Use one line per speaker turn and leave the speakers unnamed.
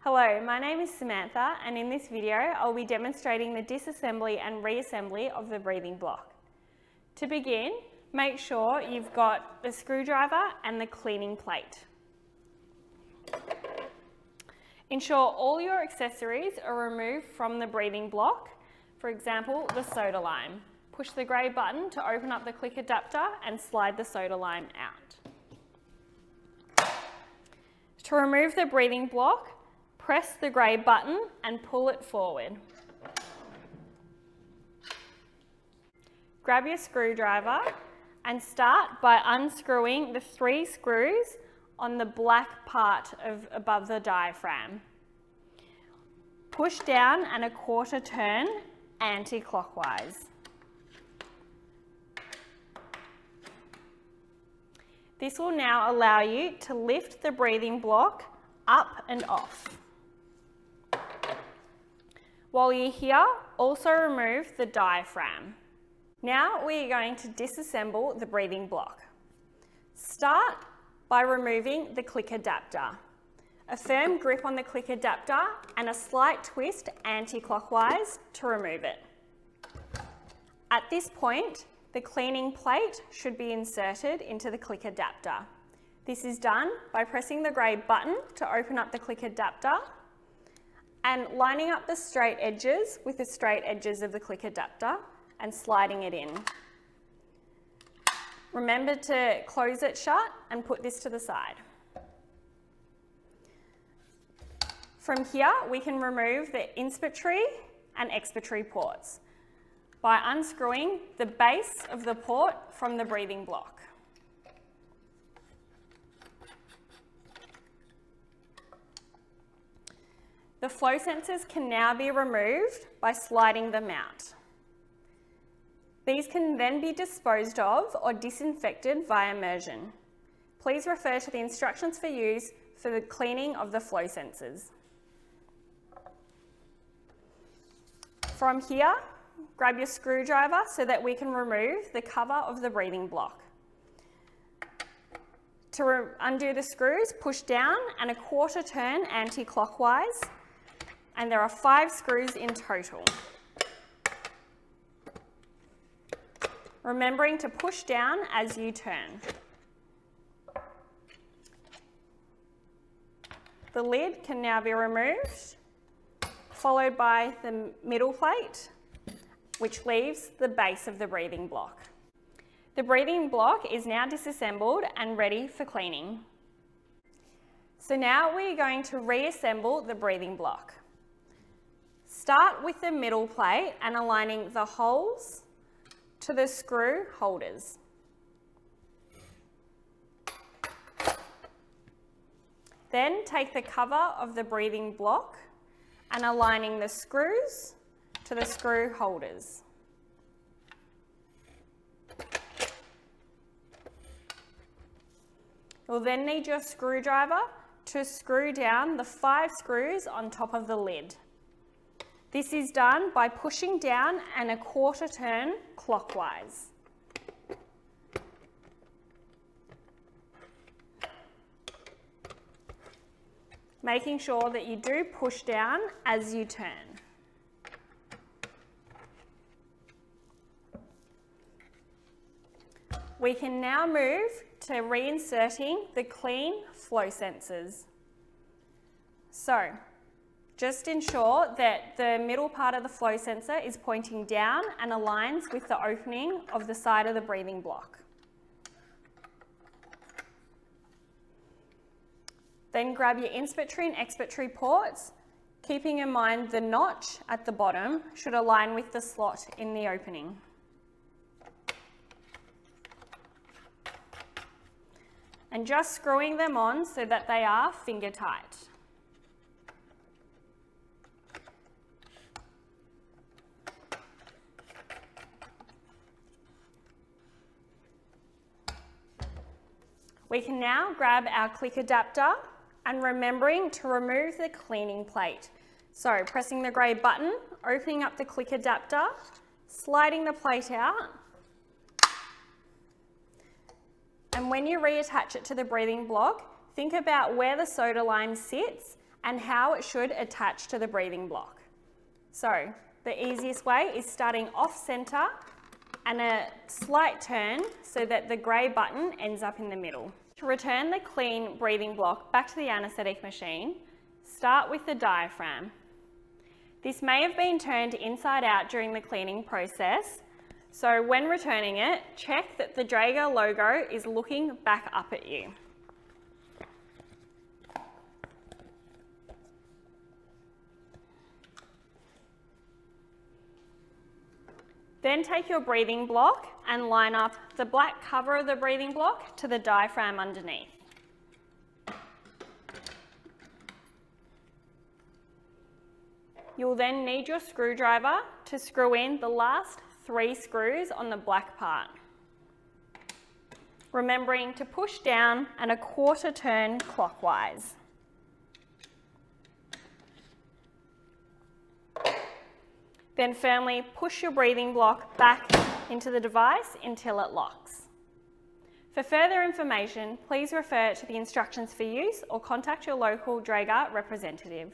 Hello, my name is Samantha, and in this video I'll be demonstrating the disassembly and reassembly of the breathing block. To begin, make sure you've got the screwdriver and the cleaning plate. Ensure all your accessories are removed from the breathing block, for example the soda lime. Push the grey button to open up the click adapter and slide the soda lime out. To remove the breathing block, press the grey button and pull it forward. Grab your screwdriver and start by unscrewing the 3 screws on the black part above the diaphragm. Push down and a 1/4 turn anti-clockwise. This will now allow you to lift the breathing block up and off. While you're here, also remove the diaphragm. Now we are going to disassemble the breathing block. Start by removing the click adapter. A firm grip on the click adapter and a slight twist anti-clockwise to remove it. At this point, the cleaning plate should be inserted into the click adapter. This is done by pressing the grey button to open up the click adapter and lining up the straight edges with the straight edges of the click adapter and sliding it in. Remember to close it shut and put this to the side. From here, we can remove the inspiratory and expiratory ports by unscrewing the base of the port from the breathing block. The flow sensors can now be removed by sliding them out. These can then be disposed of or disinfected via immersion. Please refer to the instructions for use for the cleaning of the flow sensors. From here, grab your screwdriver so that we can remove the cover of the breathing block. To undo the screws, push down and a 1/4 turn anti-clockwise, and there are 5 screws in total. Remembering to push down as you turn. The lid can now be removed, followed by the middle plate, which leaves the base of the breathing block. The breathing block is now disassembled and ready for cleaning. So now we're going to reassemble the breathing block. Start with the middle plate and aligning the holes to the screw holders. Then take the cover of the breathing block and aligning the screws to the screw holders. You'll then need your screwdriver to screw down the 5 screws on top of the lid. This is done by pushing down and a 1/4 turn clockwise. Making sure that you do push down as you turn. We can now move to reinserting the clean flow sensors. So, just ensure that the middle part of the flow sensor is pointing down and aligns with the opening of the side of the breathing block. Then grab your inspiratory and expiratory ports, keeping in mind the notch at the bottom should align with the slot in the opening. And just screwing them on so that they are finger tight. We can now grab our click adapter and remembering to remove the cleaning plate. So pressing the grey button, opening up the click adapter, sliding the plate out, and when you reattach it to the breathing block, think about where the soda lime sits and how it should attach to the breathing block. So the easiest way is starting off center and a slight turn so that the grey button ends up in the middle. To return the clean breathing block back to the anaesthetic machine, start with the diaphragm. This may have been turned inside out during the cleaning process, so when returning it, check that the Dräger logo is looking back up at you. Then take your breathing block and line up the black cover of the breathing block to the diaphragm underneath. You'll then need your screwdriver to screw in the last 3 screws on the black part. Remembering to push down and a 1/4 turn clockwise. Then firmly push your breathing block back into the device until it locks. For further information, please refer to the instructions for use or contact your local Dräger representative.